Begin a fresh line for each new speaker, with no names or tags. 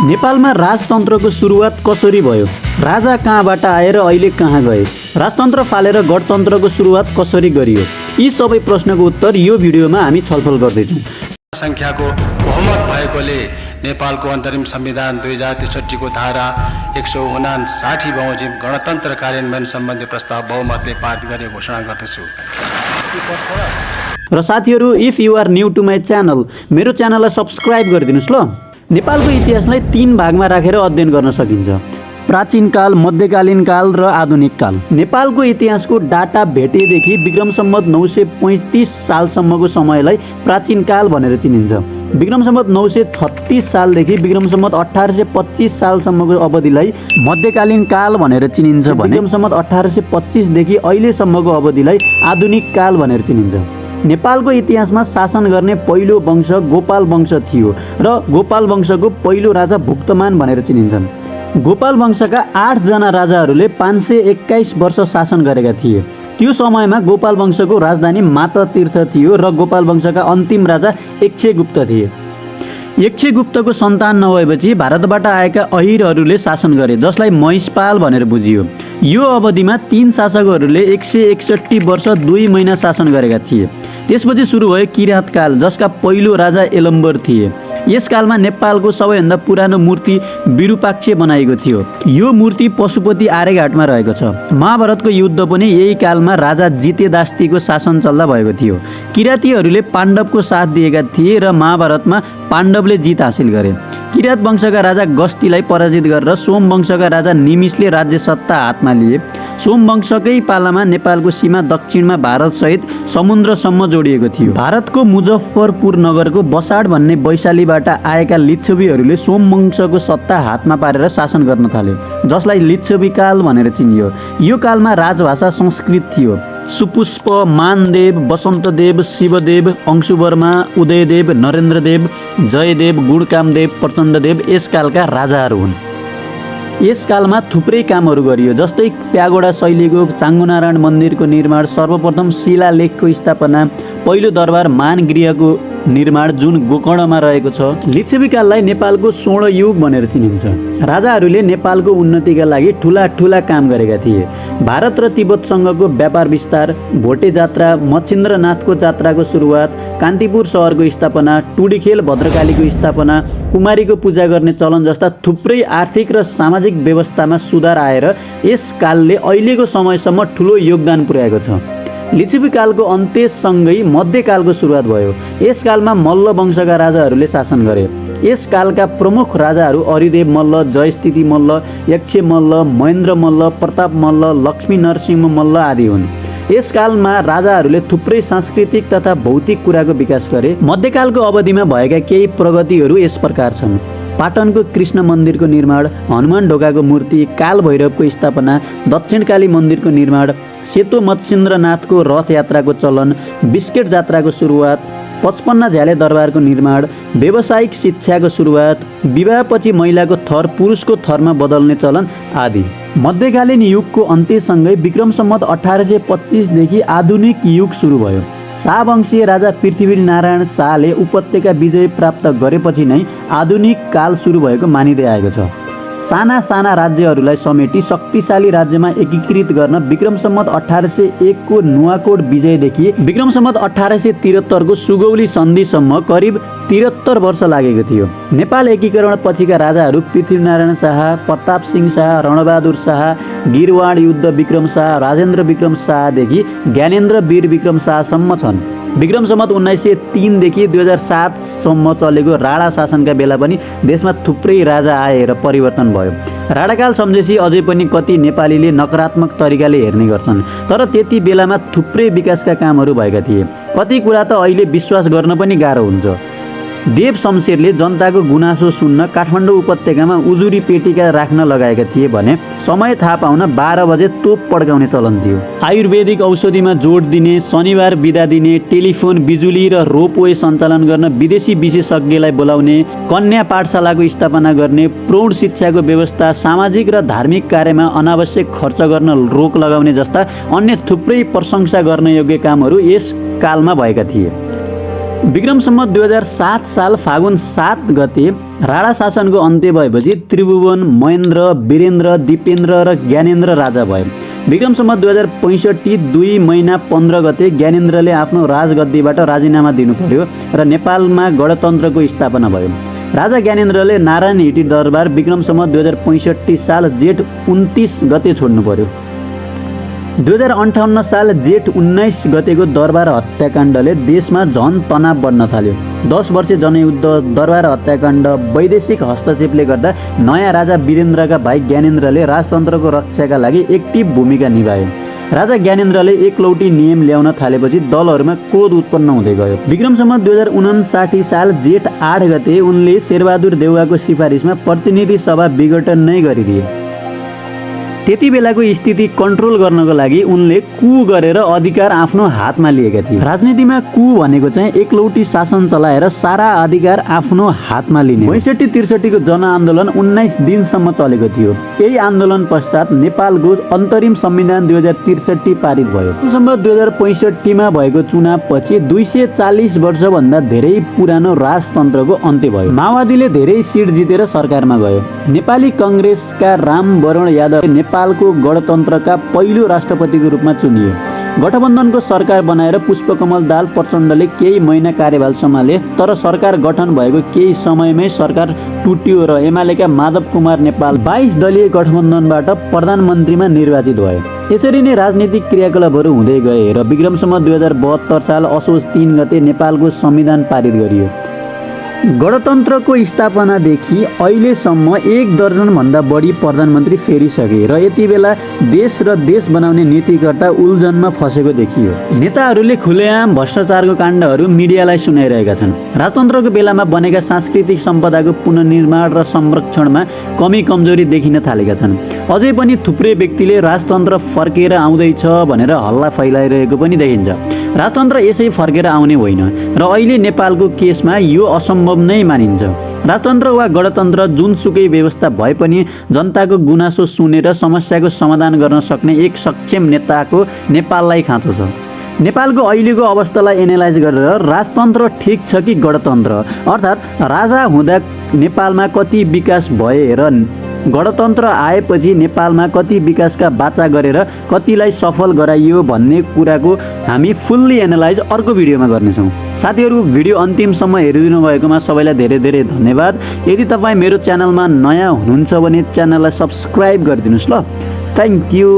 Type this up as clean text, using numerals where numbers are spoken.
नेपालमा राजतन्त्रको सुरुवात कसरी भयो? राजा कहाँबाट आएर अहिले कहाँ गए? राजतन्त्र फालेर गणतन्त्रको सुरुवात कसरी गरियो? यी सबै प्रश्नको उत्तर यो भिडियोमा हामी छलफल गर्दैछौँ।
संख्याको बहुमत भएकोले नेपालको अन्तरिम संविधान 2063 को धारा 159 बमोजिम गणतन्त्र कार्यान्वयन सम्बन्धी प्रस्ताव बहुमतले पारित गर्ने घोषणा गर्दछु।
र साथीहरू, if you are new to my channel, मेरो च्यानललाई सब्सक्राइब गरिदिनुहोस् ल। नेपालको इतिहासलाई 3 भागमा राखेर अध्ययन गर्न सकिन्छ: प्राचीन काल, मध्यकालीन काल र आधुनिक काल। नेपालको इतिहासको डाटा भेटेदेखि विक्रम सम्वत 935 सालसम्मको समयलाई प्राचीन काल भनेर चिनिन्छ। विक्रम सम्वत 936 सालदेखि विक्रम सम्वत 1825 सालसम्मको अवधिलाई मध्यकालीन काल भनेर चिनिन्छ भने विक्रम सम्वत 1825 देखि अहिलेसम्मको अवधिलाई आधुनिक काल भनेर चिनिन्छ। नेपालको इतिहासमा शासन गर्ने पहिलो वंश गोपाल वंश थियो र गोपाल वंशको पहिलो राजा भुक्तमान भनेर चिनिन्छन्। गोपाल वंशका 8 जना राजाहरूले 521 वर्ष शासन गरेका थिए। त्यो समयमा गोपाल वंशको राजधानी माततीर्थ थियो र गोपाल वंशका अन्तिम राजा यक्षगुप्त थिए। यक्षगुप्तको सन्तान नभएपछि भारतबाट आएका अहिरहरूले शासन गरे, जसलाई महिषपाल भनेर बुझियो। यो अवधिमा 3 शासकहरूले 161 वर्ष 2 महिना शासन गरेका थिए। त्यसपछि सुरु भयो किराँतकाल, जसका पहिलो राजा यलम्बर थिए। यस कालमा नेपालको सबैभन्दा पुरानो मूर्ति विरूपाक्ष बनाएको थियो। यो मूर्ति पशुपति आर्यघाटमा रहेको छ। महाभारतको युद्ध पनि यही कालमा राजा जितेदास्तीको शासन चल्दा भएको थियो। किराँतीहरूले पाण्डवको साथ दिएका थिए र महाभारतमा पाण्डवले जित हासिल गरे। किराँत वंशका राजा गस्तीलाई पराजित गरेर सोम वंशका राजा निमिषले राज्य सत्ता हातमा लिए। सोम वंशकै पालामा नेपालको सीमा दक्षिणमा भारतसहित समुद्रसम्म जोडिएको थियो। भारतको मुजफ्फरपुर नगरको बसाड भन्ने वैशालीबाट आएका लिच्छवीहरूले सोम वंशको सत्ता हातमा पारेर शासन गर्न थाले, जसलाई लिच्छवी काल भनेर चिनियो। यो कालमा राजभाषा संस्कृत थियो। सुपुष्प, मानदेव, वसन्तदेव, शिवदेव, अंशुवर्मा, उदयदेव, नरेन्द्रदेव, जयदेव, गुणकामदेव, प्रचण्डदेव यस कालका राजाहरू हुन्। यस कालमा थुप्रै कामहरू गरियो, जस्तै प्यागोडा शैलीको चाङ्गुनारायण मन्दिरको निर्माण, सर्वप्रथम शिलालेखको स्थापना, पहिलो दरबार मानगृहको निर्माण जुन गोकर्णमा रहेको छ। लिच्छवी काललाई नेपालको स्वर्ण युग भनेर चिनिन्छ। राजाहरूले नेपालको उन्नतिका लागि ठुला ठुला काम गरेका थिए। भारत र तिब्बतसँगको व्यापार विस्तार, भोटे जात्रा, मच्छिन्द्रनाथको जात्राको सुरुवात, कान्तिपुर सहरको स्थापना, टुडीखेल भद्रकालीको स्थापना, कुमारीको पूजा गर्ने चलन जस्ता थुप्रै आर्थिक र सामाजिक व्यवस्थामा सुधार आएर यस कालले अहिलेको समयसम्म ठुलो योगदान पुर्याएको छ। लिच्छवी कालको अन्त्यसँगै मध्यकालको सुरुवात भयो। यस कालमा मल्ल वंशका राजाहरूले शासन गरे। यस कालका प्रमुख राजाहरू अरिदेव मल्ल, जयस्थिति मल्ल, यक्ष मल्ल, महेन्द्र मल्ल, प्रताप मल्ल, लक्ष्मी नरसिंह मल्ल आदि हुन्। यस कालमा राजाहरूले थुप्रै सांस्कृतिक तथा भौतिक कुराको विकास गरे। मध्यकालको अवधिमा भएका केही प्रगतिहरू यस प्रकार छन्: पाटनको कृष्ण मन्दिरको निर्माण, हनुमान ढोकाको मूर्ति, काल भैरवको स्थापना, दक्षिणकाली मन्दिरको निर्माण, सेतो मच्छिन्द्रनाथको रथ यात्राको चलन, बिस्केट जात्राको सुरुवात, 55 झ्याले दरबारको निर्माण, व्यावसायिक शिक्षाको सुरुवात, विवाहपछि महिलाको थर पुरुषको थरमा बदल्ने चलन आदि। मध्यकालीन युगको अन्त्यसँगै विक्रम सम्वत 1825 देखि आधुनिक युग सुरु भयो। शाहवंशीय राजा पृथ्वीनारायण शाहले उपत्यका विजय प्राप्त गरेपछि नै आधुनिक काल सुरु भएको मानिँदै आएको छ। साना साना राज्यहरूलाई समेटी शक्तिशाली राज्यमा एकीकृत गर्न विक्रम सम्वत 1801 को नुवाकोट विजयदेखि विक्रम सम्वत 1873 को सुगौली सन्धिसम्म करिब 73 वर्ष लागेको थियो। नेपाल एकीकरण पछिका राजाहरू पृथ्वीनारायण शाह, प्रताप सिंह शाह, रणबहादुर शाह, गिरवाण युद्ध विक्रम शाह, राजेन्द्र विक्रम शाहदेखि ज्ञानेन्द्र वीर विक्रम शाहसम्म छन्। विक्रम सम्वत 1903 देखि 2007 सम्म चलेको राणा शासनका बेला पनि देशमा थुप्रै राजा आए र परिवर्तन भयो। राणाकाल सम्झेपछि अझै पनि कति नेपालीले नकारात्मक तरिकाले हेर्ने गर्छन्, तर त्यति बेलामा थुप्रै विकासका कामहरू भएका थिए। कति कुरा त अहिले विश्वास गर्न पनि गाह्रो हुन्छ। देव शमशेरले जनताको गुनासो सुन्न काठमाडौँ उपत्यकामा उजुरी पेटिका राख्न लगाएका थिए भने समय थाहा पाउन 12 बजे तोप पड्काउने चलन थियो। आयुर्वेदिक औषधिमा जोड दिने, शनिबार बिदा दिने, टेलिफोन, बिजुली र रोपवे सञ्चालन गर्न विदेशी विशेषज्ञलाई बोलाउने, कन्या पाठशालाको स्थापना गर्ने, प्रौढ शिक्षाको व्यवस्था, सामाजिक र धार्मिक कार्यमा अनावश्यक खर्च गर्न रोक लगाउने जस्ता अन्य थुप्रै प्रशंसा गर्न योग्य कामहरू यस कालमा भएका थिए। विक्रम सम्वत 2007 साल फागुन 7 गते राणा शासनको अन्त्य भएपछि त्रिभुवन, महेन्द्र, वीरेन्द्र, दिपेन्द्र र ज्ञानेन्द्र राजा भए। विक्रम सम्वत 2065 2 महिना 15 गते ज्ञानेन्द्रले आफ्नो राजगद्दीबाट राजीनामा दिनु पर्यो र नेपालमा गणतन्त्रको स्थापना भयो। राजा ज्ञानेन्द्रले नारायण हिटी दरबार विक्रम सम्वत 2065 साल जेठ 29 गते छोड्नु पर्यो। 2058 साल जेठ 19 गतेको दरबार हत्याकाण्डले देशमा झन तनाव बढ्न थाल्यो। 10 वर्षे जनयुद्ध, दरबार हत्याकाण्ड, वैदेशिक हस्तक्षेपले गर्दा नयाँ राजा वीरेन्द्रका भाइ ज्ञानेन्द्रले राजतन्त्रको रक्षाका लागि एक्टिभ भूमिका निभाए। राजा ज्ञानेन्द्रले एकलौटी नियम ल्याउन थालेपछि दलहरूमा क्रोध उत्पन्न हुँदै गयो। विक्रम सम्वत 2059 साल जेठ 8 गते उनले शेरबहादुर देउवाको सिफारिसमा प्रतिनिधि सभा विघटन नै गरिदिए। त्यति बेलाको स्थिति कन्ट्रोल गर्नको लागि उनले कु गरेर अधिकार आफ्नो हातमा लिएका थिए। राजनीतिमा कु भनेको चाहिँ एकलौटी शासन चलाएर सारा अधिकार आफ्नो हातमा लिने। 62-63 को जनआन्दोलन 19 दिनसम्म चलेको थियो। यही आन्दोलन पश्चात नेपालको अन्तरिम संविधान 2063 पारित भयो। सम्वत 2065 मा भएको चुनावपछि 240 वर्षभन्दा धेरै पुरानो राजतन्त्रको अन्त्य भयो। माओवादीले धेरै सिट जितेर सरकारमा गयो। नेपाली कांग्रेसका राम वरण यादव नेपालको गणतन्त्रका पहिलो राष्ट्रपतिको रूपमा चुनिए। गठबन्धनको सरकार बनाएर पुष्पकमल दाहाल प्रचण्डले केही महिना कार्यभार सम्हाले, तर सरकार गठन भएको केही समयमै सरकार टुट्यो र एमालेका माधव कुमार नेपाल 22 दलीय गठबन्धनबाट प्रधानमन्त्रीमा निर्वाचित भए। यसरी नै राजनीतिक क्रियाकलापहरू हुँदै गए र विक्रम सम्वत 2072 साल असोज 3 गते नेपालको संविधान पारित गरियो। गणतन्त्रको स्थापनादेखि अहिलेसम्म 1 दर्जनभन्दा बढी प्रधानमन्त्री फेरिसके र यति बेला देश र देश बनाउने नीतिकर्ता उल्झनमा फसेको देखियो। नेताहरूले खुलेआम भ्रष्टाचारको काण्डहरू मिडियालाई सुनाइरहेका छन्। राजतन्त्रको बेलामा बनेका सांस्कृतिक सम्पदाको पुनर्निर्माण र संरक्षणमा कमी कमजोरी देखिन थालेका छन्। अझै पनि थुप्रै व्यक्तिले राजतन्त्र फर्केर आउँदैछ भनेर हल्ला फैलाइरहेको पनि देखिन्छ। राजतन्त्र यसै फर्केर आउने होइन र अहिले नेपालको केसमा यो असम्भव नै मानिन्छ। राजतन्त्र वा गणतन्त्र जुनसुकै व्यवस्था भए पनि जनताको गुनासो सुनेर समस्याको समाधान गर्न सक्ने एक सक्षम नेताको नेपाललाई खाँचो छ। नेपालको अहिलेको अवस्थालाई एनालाइज गरेर राजतन्त्र ठिक छ कि गणतन्त्र, अर्थात् राजा हुँदा नेपालमा कति विकास भए र गणतन्त्र आएपछि नेपालमा कति विकासका बाचा गरेर कतिलाई सफल गराइयो भन्ने कुराको हामी फुल्ली एनालाइज अर्को भिडियोमा गर्नेछौँ। साथीहरू, भिडियो अन्तिमसम्म हेरिदिनु भएकोमा सबैलाई धेरै धेरै धन्यवाद। यदि तपाईँ मेरो च्यानलमा नयाँ हुनुहुन्छ भने च्यानललाई सब्सक्राइब गरिदिनुहोस् ल। Thank you.